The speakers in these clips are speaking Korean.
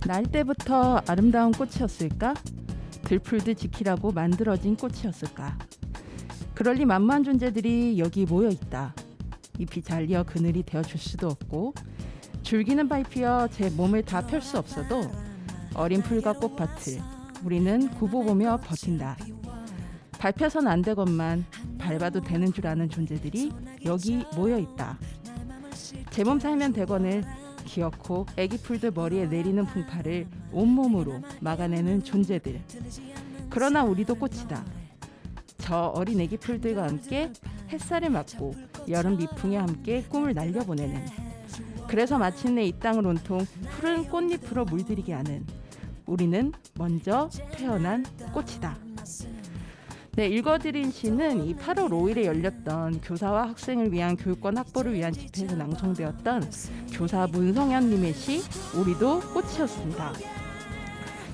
날 때부터 아름다운 꽃이었을까? 들풀듯 지키라고 만들어진 꽃이었을까? 그럴리 만무한 존재들이 여기 모여있다. 잎이 잘려 그늘이 되어줄 수도 없고 줄기는 밟히어 제 몸을 다 펼 수 없어도 어린 풀과 꽃밭을 우리는 굽어보며 버틴다. 밟혀선 안 되건만 밟아도 되는 줄 아는 존재들이 여기 모여있다. 제 몸 살면 되건을 기어코 애기 풀들 머리에 내리는 풍파를 온몸으로 막아내는 존재들. 그러나 우리도 꽃이다. 저 어린 애기 풀들과 함께 햇살을 맞고 여름 미풍에 함께 꿈을 날려보내는, 그래서 마침내 이 땅을 온통 푸른 꽃잎으로 물들이게 하는 우리는 먼저 태어난 꽃이다. 네, 읽어드린 시는 이 8월 5일에 열렸던 교사와 학생을 위한 교육권 확보를 위한 집회에서 낭송되었던 교사 문성현님의 시 우리도 꽃이었습니다.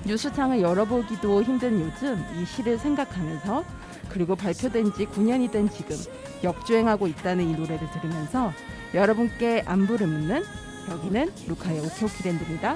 뉴스창을 열어보기도 힘든 요즘 이 시를 생각하면서, 그리고 발표된 지 9년이 된 지금 역주행하고 있다는 이 노래를 들으면서 여러분께 안부를 묻는, 여기는 루카의 오케오키랜드입니다.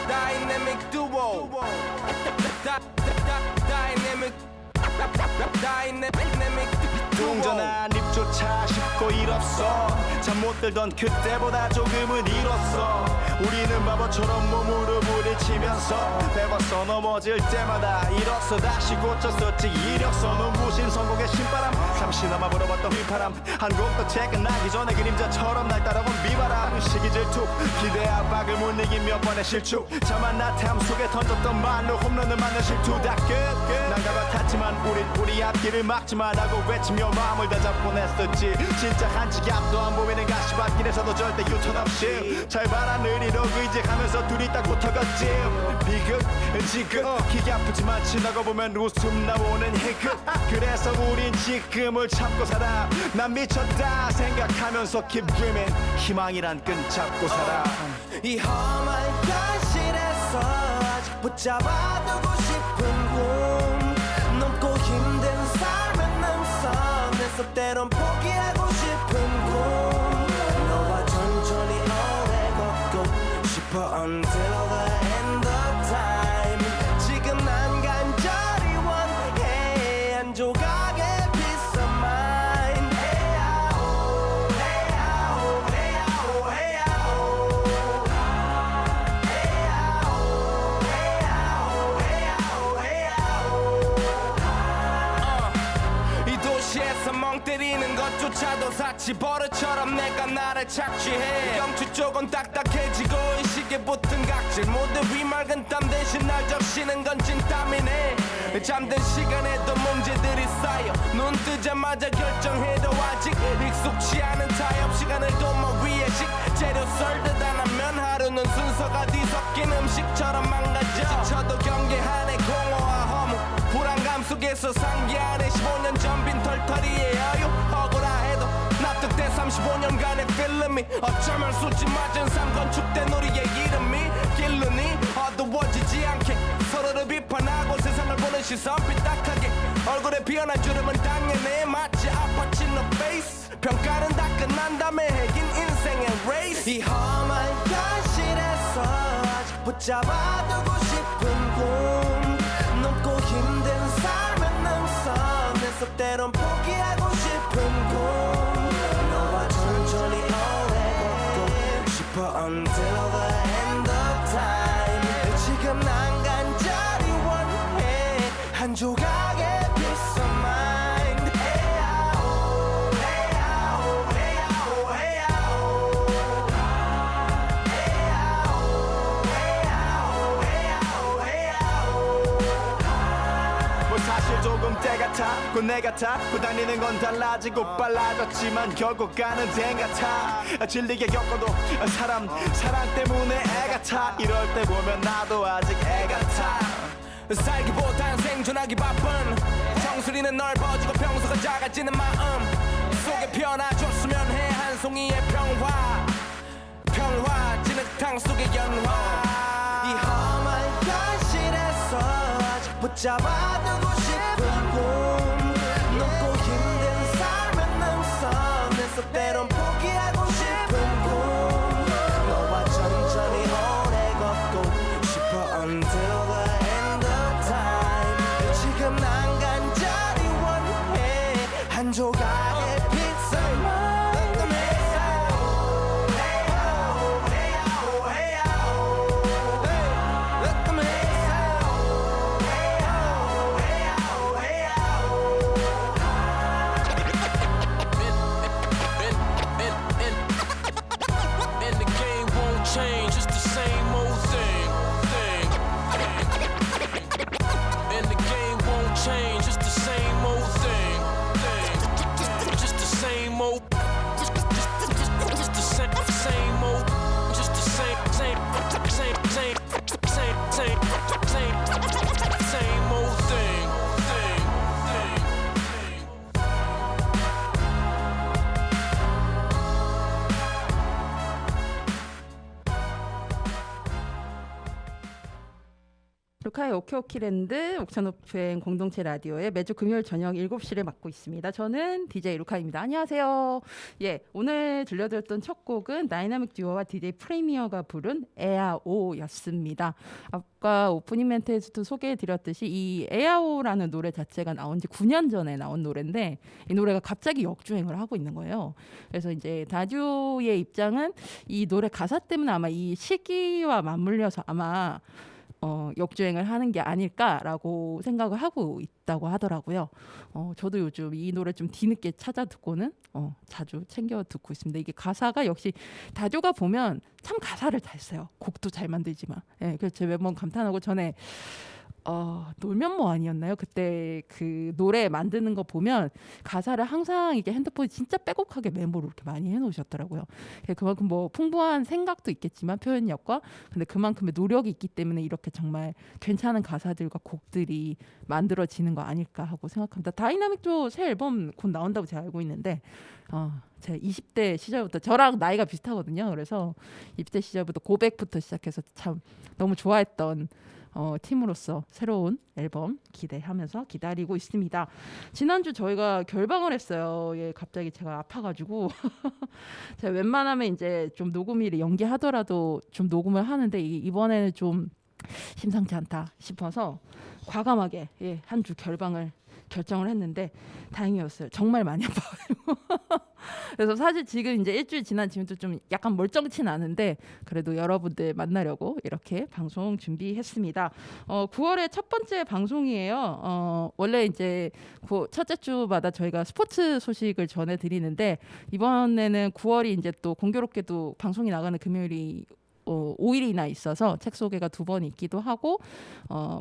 Dynamic duo. Dynamic 웅전한 입조차 쉽고 일 없어. 잠 못 들던 그때보다 조금은 일었어. 우리는 바보처럼 몸으로 부딪히면서 배웠어. 넘어질 때마다 일었어. 다시 고쳤었지. 이력서 눈부신 성공의 신바람, 잠시나마 불어봤던 휘파람, 한 곡도 퇴근하기 전에 그림자처럼 날 따라온 비바람. 시기 질투 기대 압박을 못 이긴 몇 번의 실축, 자만 나태함 속에 던졌던 말로 홈런을 맞는 실투. 다 끝 난가 같았지만 우린 우리 앞길을 막지 말라고 외치며 마음을 다잡곤 했었지. 진짜 한치 앞도 안 보이는 가시밭길에서도 절대 유턴 없이 잘 봐라 느리로 의지하면서 둘이 딱 붙어갔지. 비극 지금 기가 아프지만 지나고 보면 웃음 나오는 희극. 그래서 우린 지금을 참고 살아. 난 미쳤다 생각하면서 keep dreaming. 희망이란 끈 잡고 살아. 이 험한 현실에서 아직 붙잡아두고 싶은 꿈, 넘고 힘든 삶을 넘서 내 때론 포기하고 싶은 꿈, 너와 천천히 오래 걷고 싶어 until the end of time. 지금 난 간절히 원해 한 조각의 peace of mind. 헤야오 헤야오 헤야오 헤야오 헤야오 헤야오 헤야오 헤야오. 이 도시에서 멍 때리는 것조차도 사치 버릇처럼 내가 나를 착취해. 경추 쪽은 딱딱해지고 의식에 붙은 각질 모두 위맑은 땀 대신 날 적시는 건 진땀이네. 잠든 시간에도 문제들이 쌓여 눈 뜨자마자 결정해도 아직 익숙치 않은 타협 시간을 도모 위에 식재료 썰듯 안 하면 하루는 순서가 뒤섞인 음식처럼 망가져. 지쳐도 경계하네 공허와 허무 불안감 속에서 상기하네 15년 전 빈 털터리의 여유. 억울해도 납득돼 35년간의 필름이 어쩌면 수지 맞은 삶 건축된 우리의 이름이 길르니 어두워지지 않게 서로를 비판하고 세상을 보는 시선 삐딱하게 얼굴에 피어난 주름은 당연해. 마치 아파치 no face. 평가는 다 끝난 다음에 핵인 인생의 레이스. 이 험한 현실에서 아직 붙잡아두고 싶은 꿈, 넘고 힘든 삶을 넘서 내 때론 포기하고 싶은 꿈, 너와 천천히 오래 걷고 싶어 until the end of time. 지금 난 간절히 원해 한 조각의 peace of mind. 헤야오 헤야오 헤야오 헤야오 헤야오 헤야오 헤야오 헤야오. 뭐 사실 조금 때 같아. 곧 내가 타고 다니는 건 달라지고 빨라졌지만 결국 가는 데인 같아. 질리게 겪어도 사람 때문에 애가 타. 이럴 때 보면 나도 아직 애 같아. 살기보단 생존하기 바쁜 정수리는 넓어지고 평소가 작아지는 마음 속에 피어나줬으면 해 한 송이의 평화 진흙탕 속의 연화. 이 험한 현실에서 아직 붙잡아두고 싶은 꿈 높고 힘든 삶의 능선에서 때론 포기하고 싶은 꿈 너와 천천히 오래 걷고 싶어 until the end of time. 지금 난 간절히 원해 한 조각의 피자만 change, it's the same old thing. And the game won't change, it's the same old thing. Just the same old, just the same old, just the same old thing. 루카의 오케오키랜드 옥천오프행 공동체 라디오의 매주 금요일 저녁 7시를 맡고 있습니다. 저는 DJ 루카입니다. 안녕하세요. 예, 오늘 들려드렸던 첫 곡은 다이나믹 듀오와 DJ 프리미어가 부른 에아오였습니다. 아까 오프닝 멘트에서도 소개해드렸듯이 이 에아오라는 노래 자체가 나온 지 9년 전에 나온 노래인데 이 노래가 갑자기 역주행을 하고 있는 거예요. 그래서 이제 다듀의 입장은 이 노래 가사 때문에 아마 이 시기와 맞물려서 아마 역주행을 하는 게 아닐까라고 생각을 하고 있다고 하더라고요. 저도 요즘 이 노래 좀 뒤늦게 찾아 듣고는 자주 챙겨 듣고 있습니다. 이게 가사가 역시 다조가 보면 참 가사를 잘 써요. 곡도 잘 만들지만. 예, 그래서 제가 매번 감탄하고 전에 놀면 뭐 아니었나요? 그때 그 노래 만드는 거 보면 가사를 항상 이게 핸드폰에 진짜 빼곡하게 메모를 이렇게 많이 해놓으셨더라고요. 그만큼 뭐 풍부한 생각도 있겠지만 표현력과 근데 그만큼의 노력이 있기 때문에 이렇게 정말 괜찮은 가사들과 곡들이 만들어지는 거 아닐까 하고 생각합니다. 다이나믹도 새 앨범 곧 나온다고 제가 알고 있는데 제가 20대 시절부터 저랑 나이가 비슷하거든요. 그래서 20대 시절부터 고백부터 시작해서 참 너무 좋아했던 팀으로서 새로운 앨범 기대하면서 기다리고 있습니다. 지난주 저희가 결방을 했어요. 예, 갑자기 제가 아파가지고 제가 웬만하면 이제 좀 녹음일을 연기하더라도 좀 녹음을 하는데 이번에는 좀 심상치 않다 싶어서 과감하게 한 주 결방을 결정을 했는데 다행이었어요. 정말 많이 아파요. 그래서 사실 지금 이제 일주일 지난 지금도 좀 약간 멀쩡치는 않은데 그래도 여러분들 만나려고 이렇게 방송 준비했습니다. 9월의 첫 번째 방송이에요. 원래 이제 첫째 주마다 저희가 스포츠 소식을 전해드리는데 이번에는 9월이 이제 또 공교롭게도 방송이 나가는 금요일이 5일이나 있어서 책 소개가 2번 있기도 하고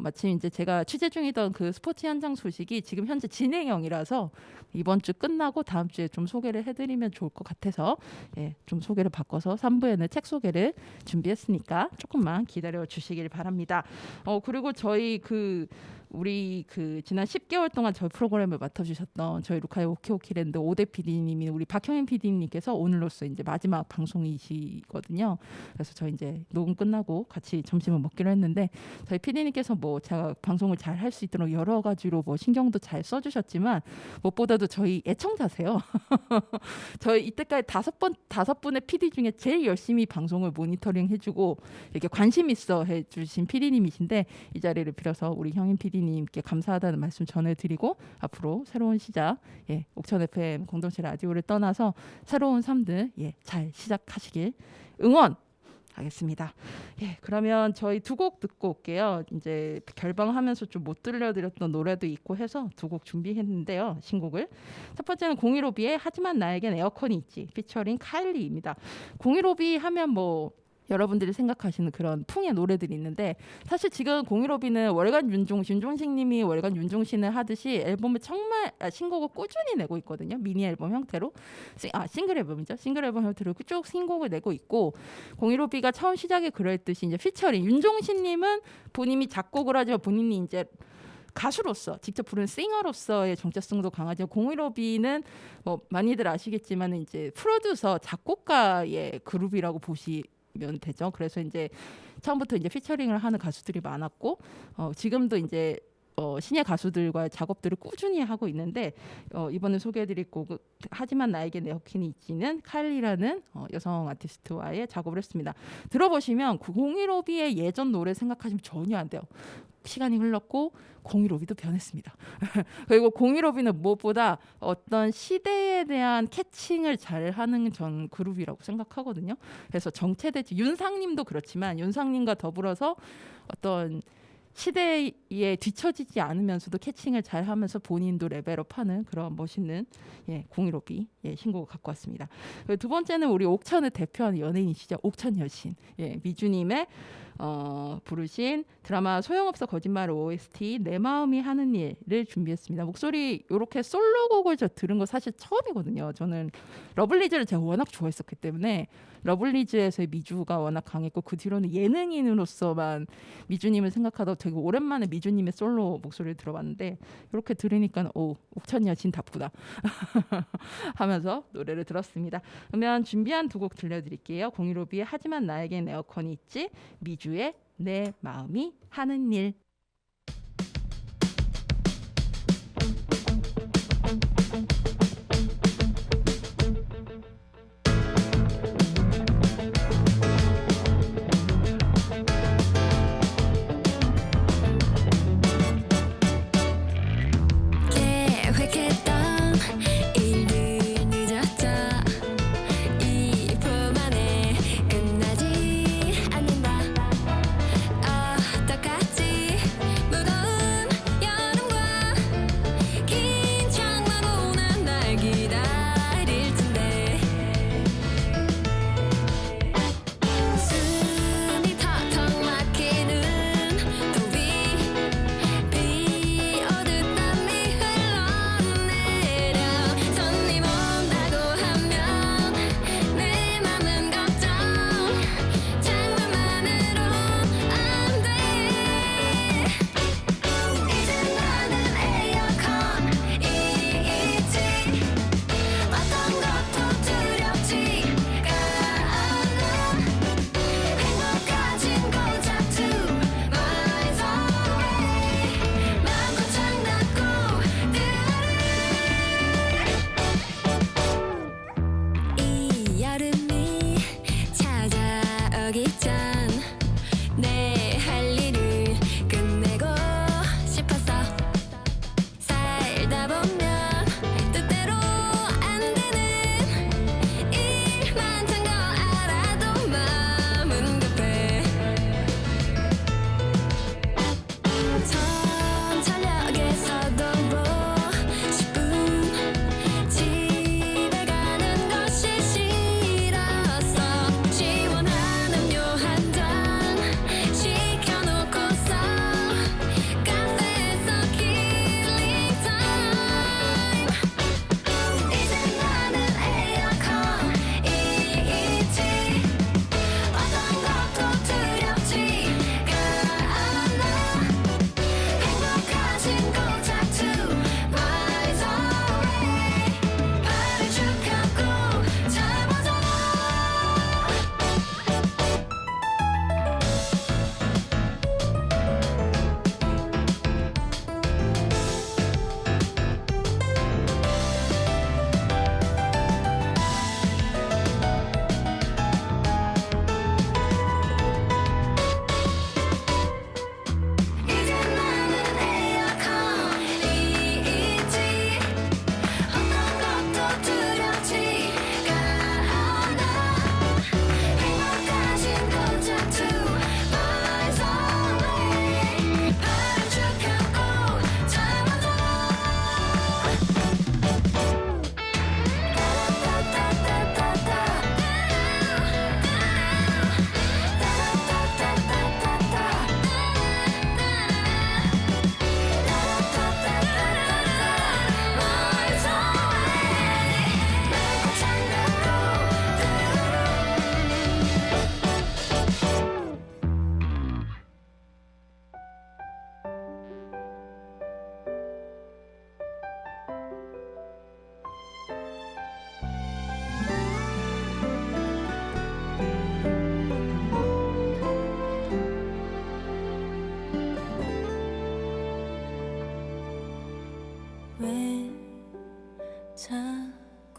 마침 이제 제가 취재 중이던 그 스포츠 현장 소식이 지금 현재 진행형이라서 이번 주 끝나고 다음 주에 좀 소개를 해드리면 좋을 것 같아서 좀 소개를 바꿔서 3부에는 책 소개를 준비했으니까 조금만 기다려 주시길 바랍니다. 그리고 저희 우리 지난 10개월 동안 저희 프로그램을 맡아주셨던 저희 루카의 오케오키랜드 오대 PD님이 우리 박형인 PD님께서 오늘로써 이제 마지막 방송이시거든요. 그래서 저희 이제 녹음 끝나고 같이 점심을 먹기로 했는데 저희 PD님께서 뭐 제가 방송을 잘 할 수 있도록 여러 가지로 뭐 신경도 잘 써주셨지만 무엇보다도 저희 애청자세요. 저희 이때까지 5분의 PD 중에 제일 열심히 방송을 모니터링 해주고 이렇게 관심 있어 해주신 PD님이신데 이 자리를 빌어서 우리 형인 PD님께 감사하다는 말씀 전해드리고 앞으로 새로운 시작 옥천 FM 공동체 라디오를 떠나서 새로운 삶들 잘 시작하시길 응원하겠습니다. 그러면 저희 2곡 듣고 올게요. 이제 결방하면서 좀 못 들려드렸던 노래도 있고 해서 2곡 준비했는데요. 신곡을. 첫 번째는 015B의 하지만 나에겐 에어컨이 있지 피처링 카일리입니다. 015B 하면 뭐 여러분들이 생각하시는 그런 풍의 노래들이 있는데 사실 지금 015B는 월간 윤종신님이 월간 윤종신을 하듯이 앨범을 정말 신곡을 꾸준히 내고 있거든요. 미니 앨범 형태로 싱글 앨범이죠. 싱글 앨범 형태로 쭉 신곡을 내고 있고 015B가 처음 시작에 그랬듯이 이제 피처링 윤종신님은 본인이 작곡을 하지만 본인이 이제 가수로서 직접 부르는 싱어로서의 정체성도 강하죠. 015B는 뭐 많이들 아시겠지만 이제 프로듀서 작곡가의 그룹이라고 보시면 되죠. 그래서 이제 처음부터 이제 피처링을 하는 가수들이 많았고 지금도 이제 신예 가수들과의 작업들을 꾸준히 하고 있는데 이번에 소개해드릴 곡 하지만 나에게 내 허킨이 있지는 카일리라는 여성 아티스트와의 작업을 했습니다. 들어보시면 015B의 예전 노래 생각하시면 전혀 안 돼요. 시간이 흘렀고 015B도 변했습니다. 그리고 015B는 무엇보다 어떤 시대에 대한 캐칭을 잘하는 전 그룹이라고 생각하거든요. 그래서 정체되지 윤상님도 그렇지만 윤상님과 더불어서 어떤 시대에 뒤처지지 않으면서도 캐칭을 잘하면서 본인도 레벨업하는 그런 멋있는 015B 신곡을 갖고 왔습니다. 두 번째는 우리 옥천을 대표하는 연예인이시죠. 옥천 여신 미주님의 부르신 드라마 소용없어 거짓말 OST 내 마음이 하는 일을 준비했습니다. 목소리 이렇게 솔로곡을 저 들은 거 사실 처음이거든요. 저는 러블리즈를 제가 워낙 좋아했었기 때문에 러블리즈에서의 미주가 워낙 강했고 그 뒤로는 예능인으로서만 미주님을 생각하다 되게 오랜만에 미주님의 솔로 목소리를 들어봤는데 이렇게 들으니까 옥천 여신 답구다 하면서 노래를 들었습니다. 그러면 준비한 두 곡 들려드릴게요. 015B의 하지만 나에겐 에어컨이 있지, 미주의 내 마음이 하는 일.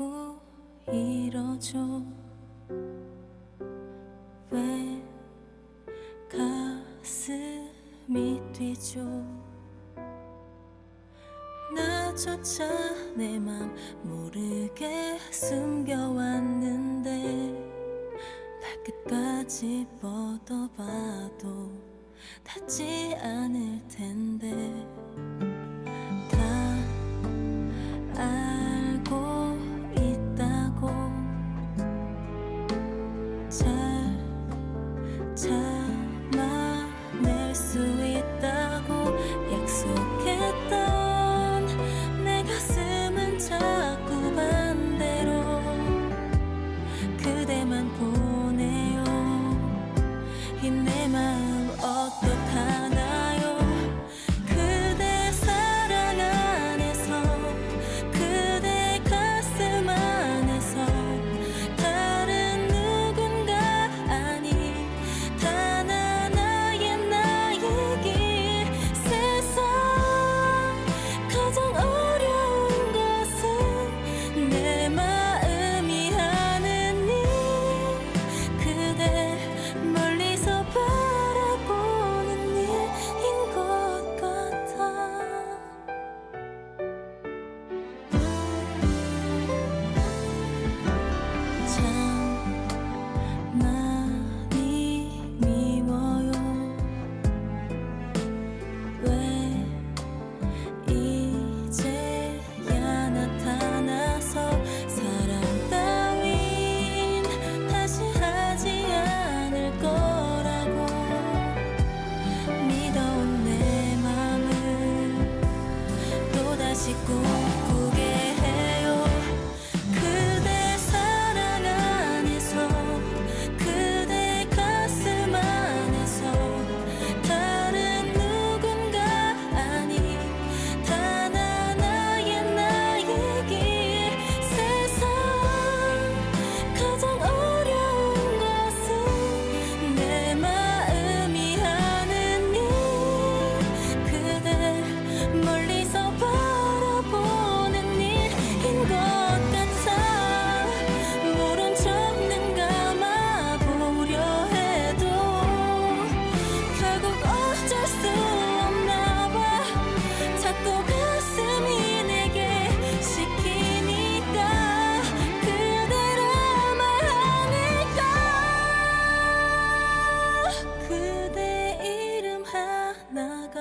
자꾸 이러죠. 왜 가슴이 뛰죠. 나조차 내 맘 모르게 숨겨왔는데 발끝까지 뻗어봐도 닿지 않을 텐데 다 알고 있다고 잘 참아낼 수 있다고 약속했던 내 가슴은 자꾸 반대로 그대만 보내요. 이 내 마음 어떡하나요. 그대 사랑 안에서 그대 가슴 안에서 다른 누군가 아닌 단 하나의 나에게 세상 가장 어려운 것은 내 마음이 하는 일 그대 멀리서 바라보는 일인 것 같아. 참 많이 미워요. 왜 이제야 나타나서 사랑 따윈 다시 하지 않을 거라고 믿어온 내 맘을 또다시 꿈꾸게 해요. 그대 사랑 안에서 그대 가슴 안에서 다른 누군가 아닌 단 하나의 나에게 세상 가장 어려운 것은 내 마음이 하는 일 그대 멀리서 바라보는 일인 것 같아. 모른 척 눈 감아보려 해도 결국 어쩔 수 없나 봐. 자꾸 가슴이 내게 시키니까 그대라 말하니까 그대 이름 하나가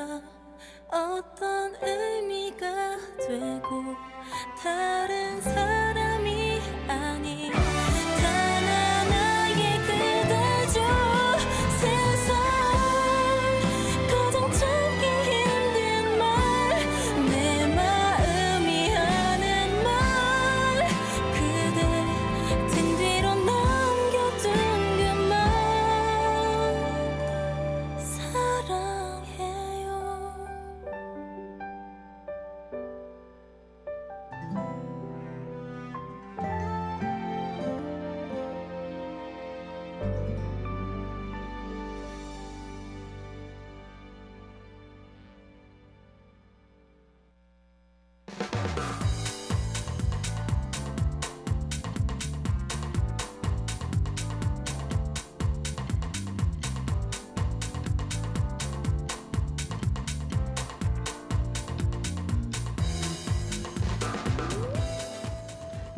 어떤 의미가 되고 다른 사람이 아닌 단 하나의 그대죠. 세상 가장 참기 힘든 말 내 마음이 하는 말 그대 등 뒤로 남겨둔 그 말 사랑해요.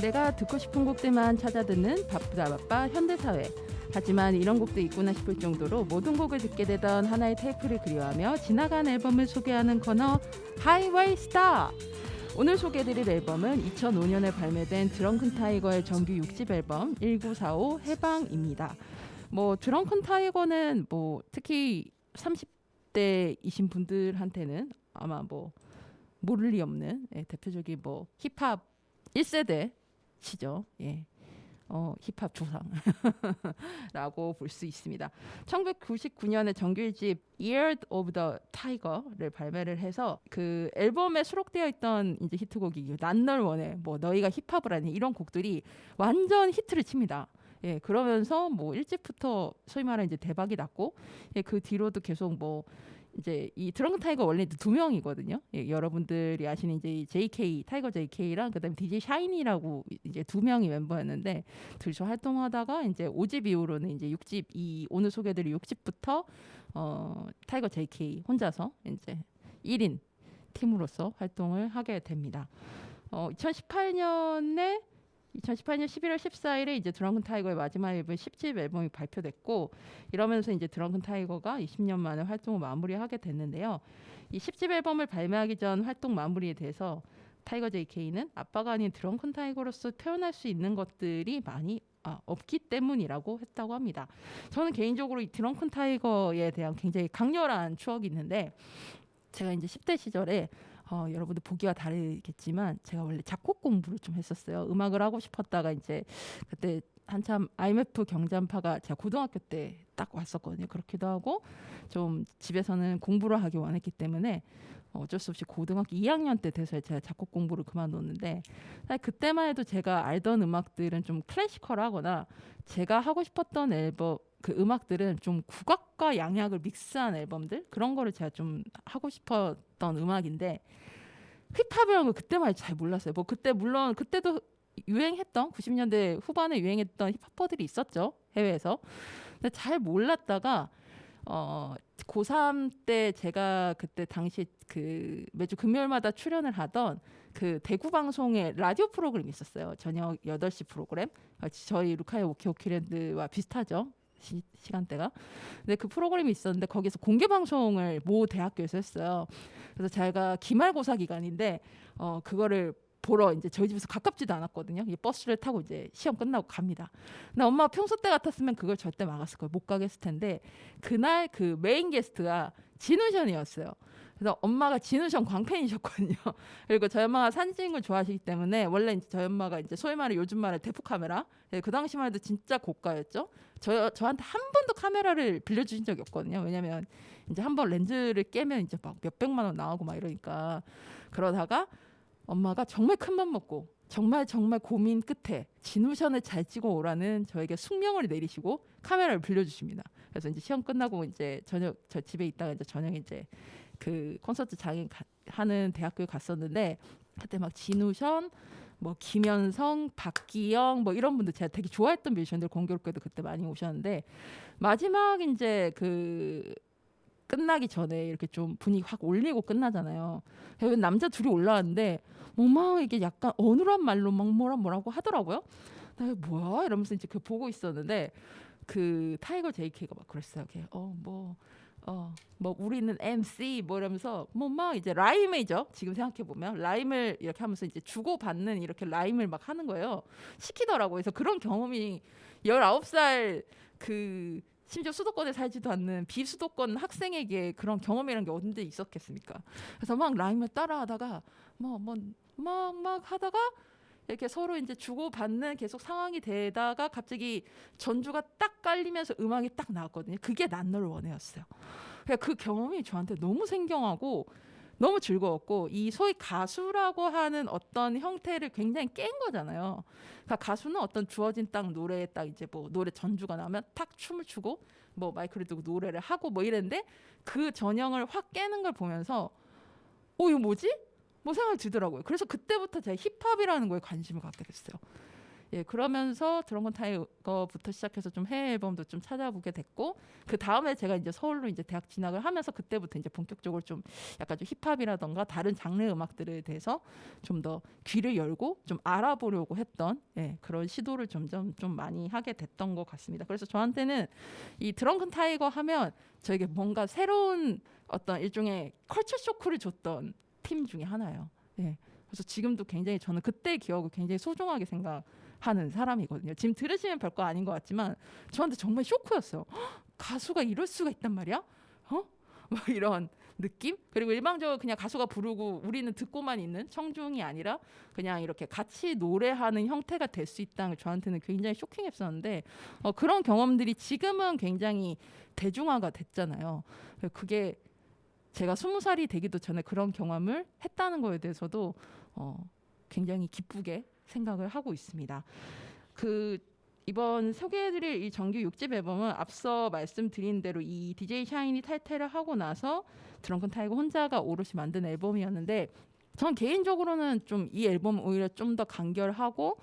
내가 듣고 싶은 곡들만 찾아 듣는 바쁘다 바빠 현대사회. 하지만 이런 곡도 있구나 싶을 정도로 모든 곡을 듣게 되던 하나의 테이프를 그리워하며 지나간 앨범을 소개하는 코너 하이웨이 스타. 오늘 소개해드릴 앨범은 2005년에 발매된 드렁큰 타이거의 정규 6집 앨범 1945 해방입니다. 뭐 드렁큰 타이거는 뭐 특히 30대이신 분들한테는 아마 뭐 모를 리 없는 대표적인 뭐 힙합 1세대시죠. 예. 힙합 조상라고 볼 수 있습니다. 1999년에 정규 1집 Year of the Tiger를 발매를 해서 그 앨범에 수록되어 있던 이제 히트곡이 난 널 원해, 뭐 너희가 힙합을 하니 이런 곡들이 완전 히트를 칩니다. 예, 그러면서 뭐 1집부터 소위 말하는 이제 대박이 났고, 예, 그 뒤로도 계속 뭐 이제 이 드렁큰 타이거 원래 두 명이거든요. 예, 여러분들이 아시는 이제 이 JK 타이거 JK랑 그다음에 DJ 샤이니라고 이제 두 명이 멤버였는데 둘이서 활동하다가 이제 5집 이후로는 이제 6집 이 오늘 소개드릴 6집부터 타이거 JK 혼자서 이제 1인 팀으로서 활동을 하게 됩니다. 2018년 11월 14일에 이제 드렁큰 타이거의 마지막 앨범 10집 앨범이 발표됐고 이러면서 이제 드렁큰 타이거가 20년 만에 활동을 마무리하게 됐는데요. 이 10집 앨범을 발매하기 전 활동 마무리에 대해서 타이거 JK는 아빠가 아닌 드렁큰 타이거로서 태어날 수 있는 것들이 많이 없기 때문이라고 했다고 합니다. 저는 개인적으로 이 드렁큰 타이거에 대한 굉장히 강렬한 추억이 있는데 제가 이제 10대 시절에 여러분들 보기와 다르겠지만 제가 원래 작곡 공부를 좀 했었어요. 음악을 하고 싶었다가 이제 그때 한참 IMF 경잔파가 제가 고등학교 때 딱 왔었거든요. 그렇기도 하고 좀 집에서는 공부를 하기 원했기 때문에 어쩔 수 없이 고등학교 2학년 때 돼서 제가 작곡 공부를 그만뒀는데 사실 그때만 해도 제가 알던 음악들은 좀 클래시컬하거나 제가 하고 싶었던 앨범 그 음악들은 좀 국악과 양약을 믹스한 앨범들 그런 거를 제가 좀 하고 싶었던 음악인데 힙합이라는 걸 그때만 해도 잘 몰랐어요. 뭐 그때 물론 그때도 유행했던 90년대 후반에 유행했던 힙합퍼들이 있었죠. 해외에서. 근데 잘 몰랐다가 고3 때 제가 그때 당시 그 매주 금요일마다 출연을 하던 그 대구 방송의 라디오 프로그램이 있었어요. 저녁 8시 프로그램. 저희 루카의 오키오키랜드와 비슷하죠. 시간대가. 근데 그 프로그램이 있었는데 거기서 공개 방송을 모 대학교에서 했어요. 그래서 제가 기말고사 기간인데 그거를 보러 이제 저희 집에서 가깝지도 않았거든요. 이 버스를 타고 이제 시험 끝나고 갑니다. 근데 엄마가 평소 때 같았으면 그걸 절대 막았을 거예요. 못 가게 했을 텐데 그날 그 메인 게스트가 진우션이었어요. 그래서 엄마가 진우션 광팬이셨거든요. 그리고 저희 엄마가 사진 찍는 걸 좋아하시기 때문에 원래 이제 저희 엄마가 이제 소위 말해 요즘 말에 대포 카메라 그 당시만 해도 진짜 고가였죠. 저한테 한 번도 카메라를 빌려주신 적이 없거든요. 왜냐면 이제 한 번 렌즈를 깨면 이제 막 몇백만 원 나오고 막 이러니까 그러다가 엄마가 정말 큰 맘 먹고 정말 고민 끝에 진우션을 잘 찍어 오라는 저에게 숙명을 내리시고 카메라를 빌려주십니다. 그래서 이제 시험 끝나고 이제 저녁 저 집에 있다가 이제 저녁에 이제 그 콘서트 장에 하는 대학교에 갔었는데 그때 막 진우션 뭐 김연성, 박기영 뭐 이런 분들 제가 되게 좋아했던 뮤지션들 공교롭게도 그때 많이 오셨는데 마지막 이제 그 끝나기 전에 이렇게 좀 분위기 확 올리고 끝나잖아요. 남자 둘이 올라왔는데 막 이게 약간 어눌한 말로 막 뭐라고 하더라고요. 나 뭐야 이러면서 이제 그 보고 있었는데 그 타이거 JK가 막 그랬어요. 뭐 우리는 MC 뭐 이러면서 뭐 막 이제 라임이죠. 지금 생각해 보면 라임을 이렇게 하면서 이제 주고받는 이렇게 라임을 막 하는 거예요. 시키더라고요. 그래서 그런 경험이 19살 그 심지어 수도권에 살지도 않는 비수도권 학생에게 그런 경험이라는 게 언제 있었겠습니까? 그래서 막 라임을 따라하다가 막 하다가 이렇게 서로 이제 주고받는 계속 상황이 되다가 갑자기 전주가 딱 깔리면서 음악이 딱 나왔거든요. 그게 난 너를 원해였어요. 그러니까 그 경험이 저한테 너무 생경하고 너무 즐거웠고 이 소위 가수라고 하는 어떤 형태를 굉장히 깬 거잖아요. 그러니까 가수는 어떤 주어진 딱 노래에 딱 이제 뭐 노래 전주가 나오면 탁 춤을 추고 뭐 마이크를 두고 노래를 하고 뭐 이랬는데 그 전형을 확 깨는 걸 보면서 이거 뭐지? 뭐 생각이 들더라고요. 그래서 그때부터 제가 힙합이라는 거에 관심을 갖게 됐어요. 예, 그러면서 드렁큰 타이거부터 시작해서 좀 해외 앨범도 좀 찾아보게 됐고 그 다음에 제가 이제 서울로 이제 대학 진학을 하면서 그때부터 이제 본격적으로 좀 약간 좀 힙합이라던가 다른 장르 음악들에 대해서 좀 더 귀를 열고 좀 알아보려고 했던 그런 시도를 점점 좀 많이 하게 됐던 것 같습니다. 그래서 저한테는 이 드렁큰 타이거 하면 저에게 뭔가 새로운 어떤 일종의 컬처 쇼크를 줬던 팀 중에 하나예요. 예. 그래서 지금도 굉장히 저는 그때의 기억을 굉장히 소중하게 생각하는 사람이거든요. 지금 들으시면 별거 아닌 것 같지만 저한테 정말 쇼크였어요. 가수가 이럴 수가 있단 말이야? 막 이런 느낌? 그리고 일방적으로 그냥 가수가 부르고 우리는 듣고만 있는 청중이 아니라 그냥 이렇게 같이 노래하는 형태가 될 수 있다는 게 저한테는 굉장히 쇼킹했었는데 그런 경험들이 지금은 굉장히 대중화가 됐잖아요. 그게 제가 20살이 되기도 전에 그런 경험을 했다는 거에 대해서도 굉장히 기쁘게 생각을 하고 있습니다. 그 이번 소개해드릴 이 정규 6집 앨범은 앞서 말씀드린 대로 이 DJ 샤이니 탈퇴를 하고 나서 드렁큰 타이거 혼자가 오롯이 만든 앨범이었는데 전 개인적으로는 좀 이 앨범 오히려 좀 더 간결하고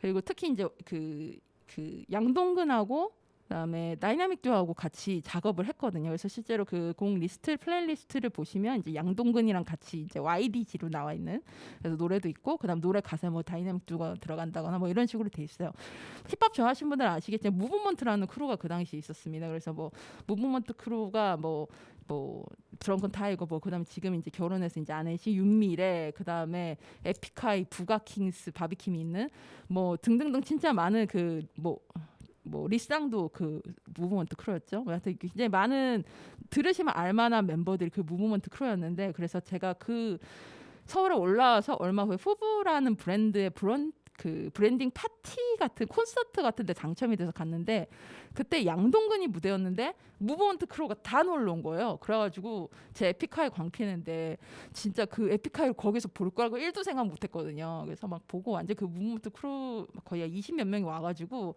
그리고 특히 이제 그 양동근하고 그다음에 다이나믹 듀오하고 같이 작업을 했거든요. 그래서 실제로 그 곡 리스트 플레이리스트를 보시면 이제 양동근이랑 같이 이제 YDG로 나와 있는 그래서 노래도 있고 그다음 노래 가사에 뭐 다이나믹 듀오가 들어간다거나 뭐 이런 식으로 돼 있어요. 힙합 좋아하시는 분들은 아시겠지만 무브먼트라는 크루가 그 당시에 있었습니다. 그래서 뭐 무브먼트 크루가 뭐 드렁큰 타이거 뭐 그다음에 지금 이제 결혼해서 이제 아내시 윤미래 그다음에 에픽하이 부가킹스 바비킴이 있는 뭐 등등등 진짜 많은 그 뭐 리쌍도 그 무브먼트 크루였죠. 하여튼 굉장히 많은 들으시면 알만한 멤버들이 그 무브먼트 크루였는데 그래서 제가 그 서울에 올라와서 얼마 후에 후브라는 브랜드의 그 브랜딩 파티 같은 콘서트 같은 데 당첨이 돼서 갔는데 그때 양동근이 무대였는데 무브먼트 크루가 다 놀러 온 거예요. 그래가지고 제 에픽하이 광피는데 진짜 그 에픽하이를 거기서 볼 거라고 1도 생각 못했거든요. 그래서 막 보고 완전 그 무브먼트 크루 거의 20몇 명이 와가지고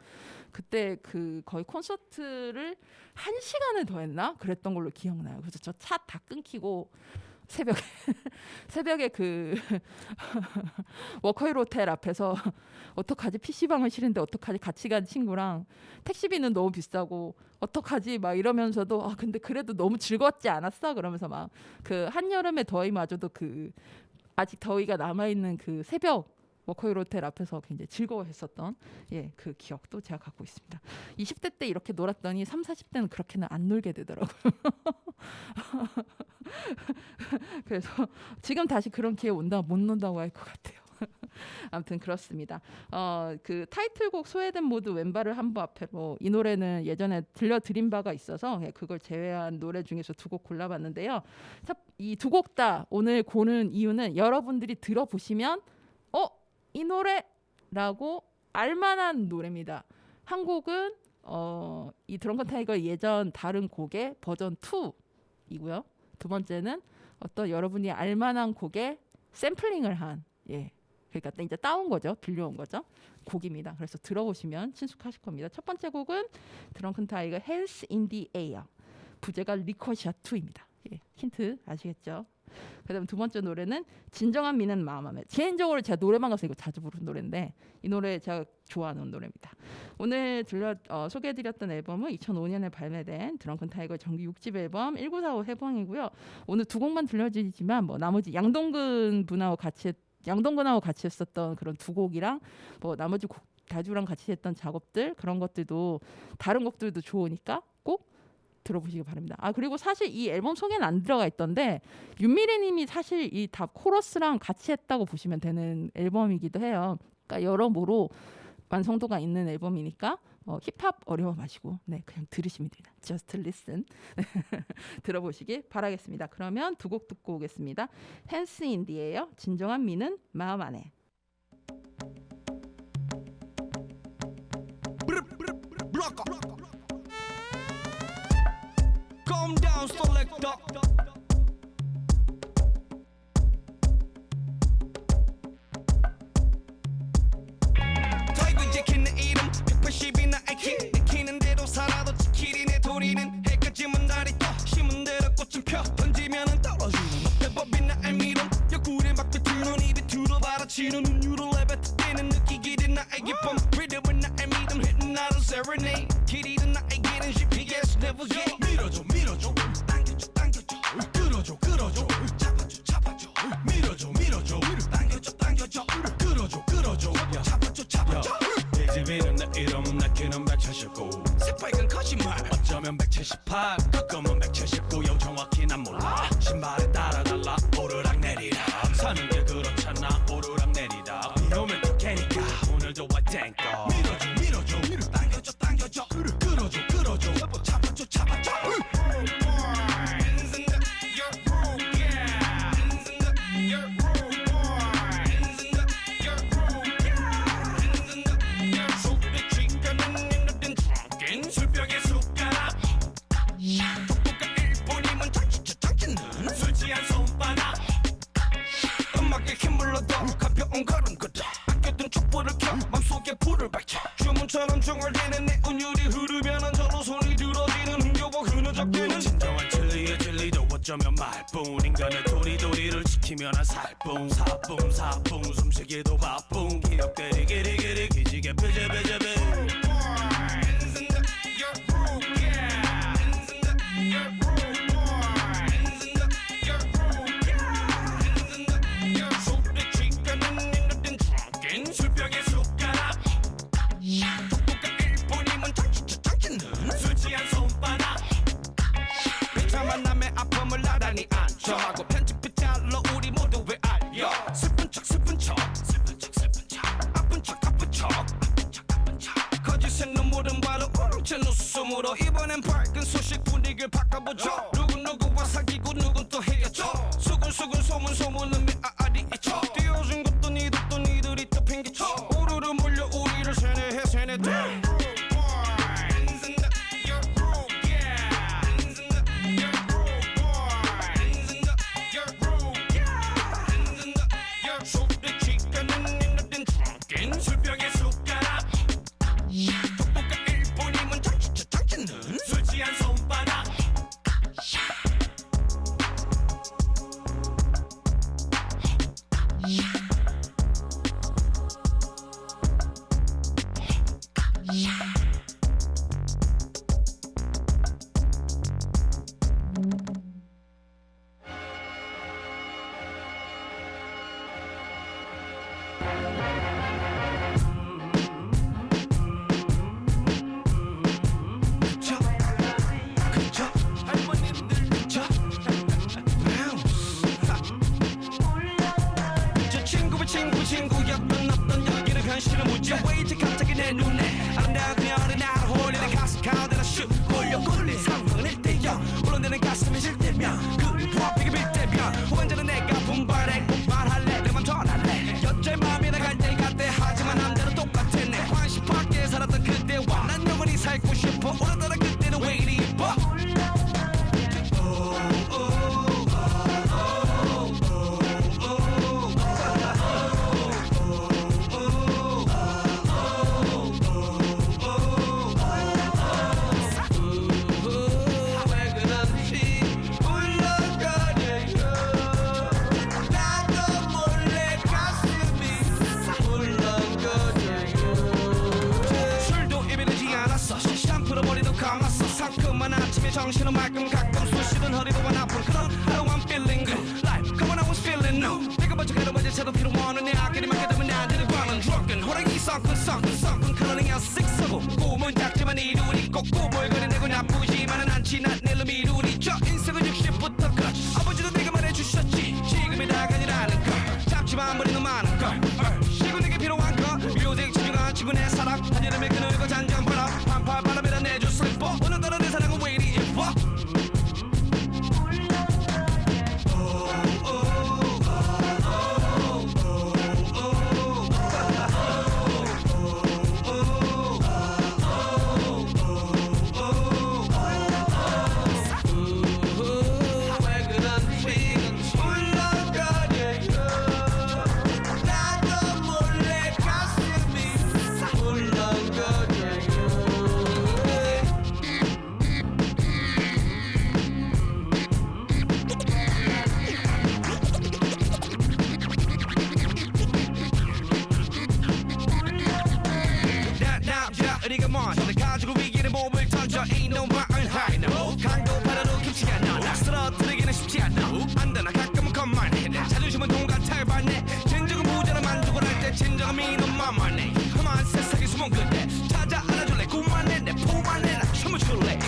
그때 그 거의 콘서트를 1시간을 더 했나? 그랬던 걸로 기억나요. 그래서 저 차 다 끊기고 새벽에 그 워커힐 호텔 앞에서 어떡하지 PC방을 싫은데 어떡하지 같이 간 친구랑 택시비는 너무 비싸고 어떡하지 막 이러면서도 아 근데 그래도 너무 즐거웠지 않았어 그러면서 막 그 한여름의 더위마저도 그 아직 더위가 남아있는 그 새벽 워커힐 호텔 앞에서 굉장히 즐거워했었던 그 기억도 제가 갖고 있습니다. 20대 때 이렇게 놀았더니 30, 40대는 그렇게는 안 놀게 되더라고요. 그래서 지금 다시 그런 기회 온다 못 논다고 할 것 같아요. 아무튼 그렇습니다. 그 타이틀곡 소외된 모두 왼발을 한 부 앞에로 이 노래는 예전에 들려드린 바가 있어서 그걸 제외한 노래 중에서 두 곡 골라봤는데요. 이 두 곡 다 오늘 고른 이유는 여러분들이 들어보시면 이 노래라고 알만한 노래입니다. 한 곡은 이 드렁큰 타이거 예전 다른 곡의 버전 2이고요. 두 번째는 어떤 여러분이 알만한 곡의 샘플링을 한 그러니까 이제 따온 거죠. 빌려온 거죠. 곡입니다. 그래서 들어보시면 친숙하실 겁니다. 첫 번째 곡은 드렁큰 타이거 Hands in the Air 부제가 리커샷 2입니다. 힌트 아시겠죠? 그다음 두 번째 노래는 진정한 미는 마음에. 개인적으로 제가 노래방 가서 이거 자주 부르는 노래인데 이 노래 제가 좋아하는 노래입니다. 오늘 소개해드렸던 앨범은 2005년에 발매된 드렁큰 타이거 정규 6집 앨범 1945 해방이고요. 오늘 두 곡만 들려드리지만 뭐 나머지 양동근하고 같이 했었던 그런 두 곡이랑 뭐 나머지 다주랑 같이 했던 작업들 그런 것들도 다른 곡들도 좋으니까 꼭 들어보시기 바랍니다. 그리고 사실 이 앨범 소개는 안 들어가 있던데 윤미래님이 사실 이 다 코러스랑 같이 했다고 보시면 되는 앨범이기도 해요. 그러니까 여러모로 완성도가 있는 앨범이니까 힙합 어려워 마시고 그냥 들으시면 됩니다. Just listen 들어보시기 바라겠습니다. 그러면 두 곡 듣고 오겠습니다. Hands in the Air 진정한 미는 마음 안에. Calm down, selector. 타이거 지키는 이름 180이나 아이키 내키는 대로 살아도 지키리 내 도리는 해까지만 날이 떠 심은 대로 꽃은 펴 던지면은 떨어지는 배법이나 알미론 옆구리 막 비틀는 입이 들어받아치는 눈유로 레벨트 때는 느끼기 된 나의 기쁨 리듬은 나의 믿음 hitting 나를 serenade 길이는 나에게는 GPS navigate 밀어줘 당겨줘 끌어줘 잡아줘 밀어줘 당겨줘 끌어줘 잡아줘 내 집에는 내 이름은 내 키는 179 새빨간 거짓말 어쩌면 178 가끔은 179 정확히 난 몰라 신발에 따라 달라 오르락 내리락 사는 게 그렇잖아 오르락 내리락 비 오면 또 개니까 오늘도 와 땡꺼 밀어줘 당겨줘 끌어줘 잡아줘 술병에 숟가락 똑똑한 일본이면 장치는 술 취한 손바닥 음악에 힘을 얻어 가벼운 걸음걸음 아껴둔 촛불을 켜 맘속에 불을 밝혀 춤은 파도처럼 중얼대는 내 운율이 흐르면은 저로 손이 들어지는 흥겨워 흐느적대는 진정한 진리의 진리도 어쩌면 말뿐 인간의 도리도리를 지키면 한 살뿐 사뿐 숨쉬기도 바쁜 기억들이 기리기리 기지개 펴제베제베 술병에 숟가락 독도가 일본이면 장치는 술 취한 손바닥 비참한 만남의 아픔을 나란히 안쳐하고 편집해 달러 우리 모두 왜 알려 슬픈 척 아픈 척 거짓의 눈물은 바로 우렁찬 웃음으로 이번엔 밝은 소식 분위기를 바꿔보죠 누구누구와 사귀고 누군 또 헤어져 수근수근 소문은 메아리 잊혀 띄워준 것도 니들이 또 핑계쳐 우르르 몰려 우리를 세뇌돼 술병에 숟가락 독도가 일본이면 장치는 술 취한 손바닥 그쵸 할머님들 그쵸 저 친구의 친구였던 어떤 여기는 현실은 무지 왜 이제 갑자기 내 눈에 아름다운 그녀는 나를 홀리는 가슴 가운데나 슉 몰려 꼴린 상황은 일대여 물론내는 가슴이 질때면 그리 부합되게 빌때면 후반전은 내가 분발해 꼭 말할래 내 맘 전할래 여자의 마음이 나갈 때 같대 하지만 남대로 똑같았네 관심 밖에 살았던 그때와 난 영원히 살고 싶어 오늘따라 그때는 왜 이리 예뻐 왜 그런지 울렁거려요 나도 몰래 가슴이 울렁거려요 술도 입에르지 않았어 샴푸로 머리도 감았어 상큼한 아침에 정신은 맑음 가끔 쑤시던 허리도 안 아픈 그런 I want feeling good Life come on I was feeling new 내가 먼저 가는 어제 채도 필요 없는 내 아끼리 맡게 되면 나들을 관은 drunken 호랑이 썩은 그런 애가 쓱서고 꿈은 작지만 이루리 꼭 꿈을 그려내고 나쁘지만은 않지 난 내 놈이 이루리 저 인생은 60부터 끝 아버지도 내가 말해주셨지 지금이 다가 아니라는 걸 잡지만 머리는 많은 걸 시고 내게 필요한 거 뮤직 집중한 친구 내 사랑 한여름에 그늘과 잔잔 바람 한파 바람에다 내줄 슬퍼 오늘따라 내 사랑은 왜 이리 예뻐 왜 그런지 울렁거려요 나도 몰래 가슴이 울렁거려요 나 우리가 먼저 내 가지고 위기는 몸을 던져 Ain't no mountain high no 강도 바다도 깊지 않아 나 쓰러뜨리기는 쉽지 않아 안돼 나 가끔은 겉만해 내 자존심은 동간 탈반해 진정한 부자는 만족을 할 때 진정한 미는 만만해 험한 세상에 숨은 그대 찾아 안아줄래 꿈만해 내 품 안에 나 춤을 출래